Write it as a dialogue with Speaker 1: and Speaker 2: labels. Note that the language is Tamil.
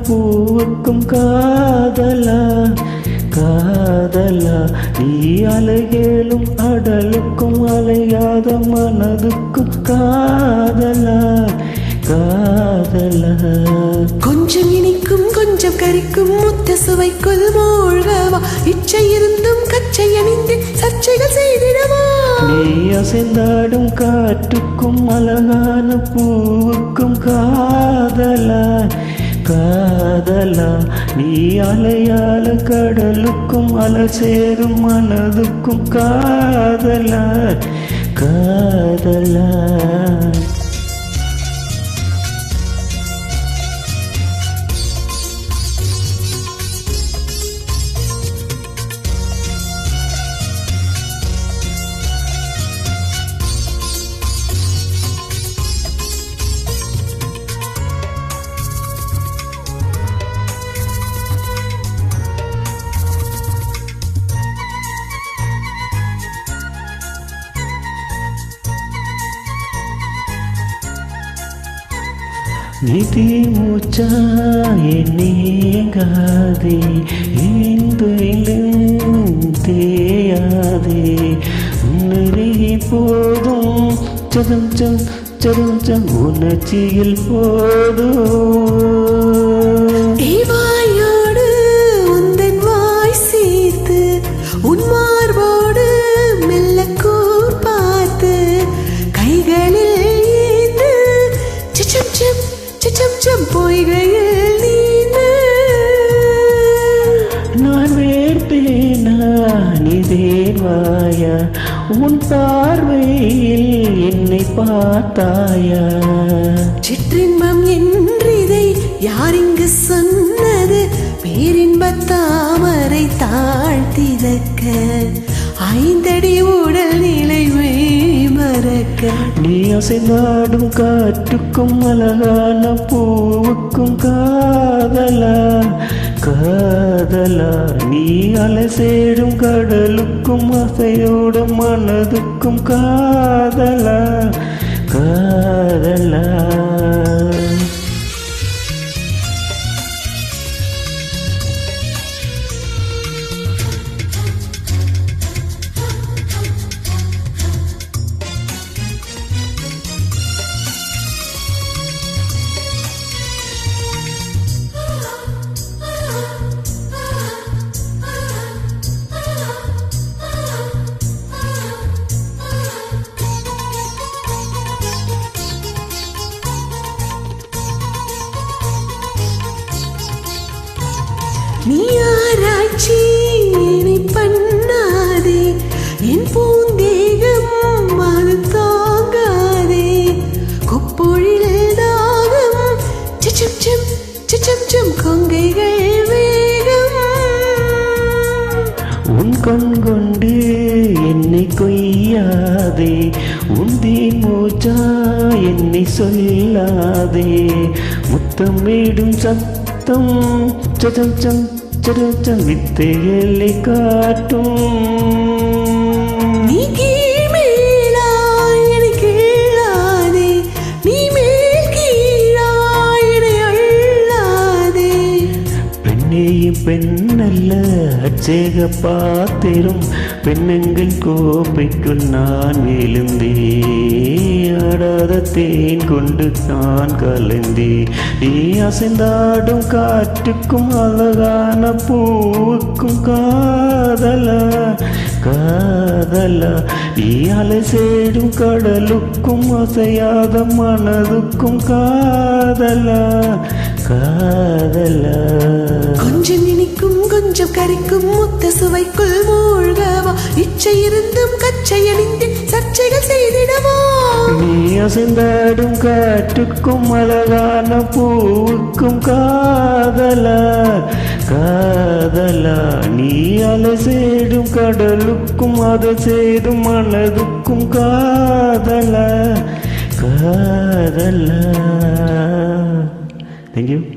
Speaker 1: பூவுக்கும் காதலா காதலா நீ அலைகேளும் அடலுக்கும் அலையாத மனதுக்கும் காதலா காதலா.
Speaker 2: கொஞ்சம் இனிக்கும் கொஞ்சம் கரிக்கும் முத்த சுவைக்குள் மூழ்கவா இச்சை இருந்தும் கச்சை அணிந்து சர்ச்சைகள் செய்திடவா.
Speaker 1: நீ அசைந்தாடும் காற்றுக்கும் அழகான பூவுக்கும் காதலா காதலா நீ அலையால கடலுக்கும் அலை சேரும் மனதுக்கும் காதலா காதலா. நிதி மூச்சா நீங்காதே தேயாதே நிறைய போதும் சதம் சம் சதம் சம் உணர்ச்சியில் போதும்.
Speaker 2: வாயோடு உந்தன் வாய் சேர்த்து உன் மார்போடு மெல்ல கூர் பார்த்து கைகளில் ஏந்து சிச்சம் சிம் சிச்சம் சிம் பொய்கையில் நீந்து
Speaker 1: நான் வேர்ப்பேனா நீ தேவாயா உன் பார்வையில் என்னை பார்த்தாயா.
Speaker 2: சிற்றின்பம் என்றிதை யார் இங்கு சொன்னது பேரின்ப தாமரை தாழ்த்திதக்க ஐந்தடி உடல் நிலை மறக்க.
Speaker 1: நீ அசைந்தாடும் காற்றுக்கும் அழகான பூவுக்கும் காதலா காதலா நீ அலைசேடும் கடலுக்கும் அசையோட மனதுக்கும் காதலா காதலா.
Speaker 2: நீ ஆராய்ச்சி என்னை பண்ணாதே என் பூந்தேகம் அது தாங்காதே கொப்பொழில் தாகம் சிச்சம் சிம் சிச்சம் சிம் கொங்கைகள் வேகம்.
Speaker 1: உன் கண் கொண்டு என்னை கொய்யாதே உந்தி மூச்சா என்னை சொல்லாதே முத்தமிடும் சத்தம் சதம் சம் சதம் சம் வித்தைகளை காட்டும்.
Speaker 2: நீ கீழ்மேலா என்னை கீழாதே நீ மேல் கீழா என்னை அள்ளாதே.
Speaker 1: பெண்ணையும் பெண்ணல்ல அச்சேக பாத்திரம் பெண்ணெங்கள் கோப்பைக்குள் நான் விழுந்தே ஆடாத தேன் கொண்டு நான் கலந்தே. நீ அசைந்தாடும் காற்றுக்கும் அழகான பூவுக்கும் காதலா காதலா நீ அலைசேடும் கடலுக்கும் அசையாத மனதுக்கும் காதலா காதலா.
Speaker 2: கொஞ்சம் இனிக்கும் கொஞ்சம் கரிக்கும் முத்த சுவைக்குள் மூழ்கவா இச்சை இருந்தும் கச்சை அணிந்து சர்ச்சைகள் செய்திடவா.
Speaker 1: நீ அசைந்தாடும் காற்றுக்கும் அழகான பூவுக்கும் காதலா காதலா நீ அலைசேடும் கடலுக்கும் அதை சேடும் மனதுக்கும் காதலா காதலா. Thank you.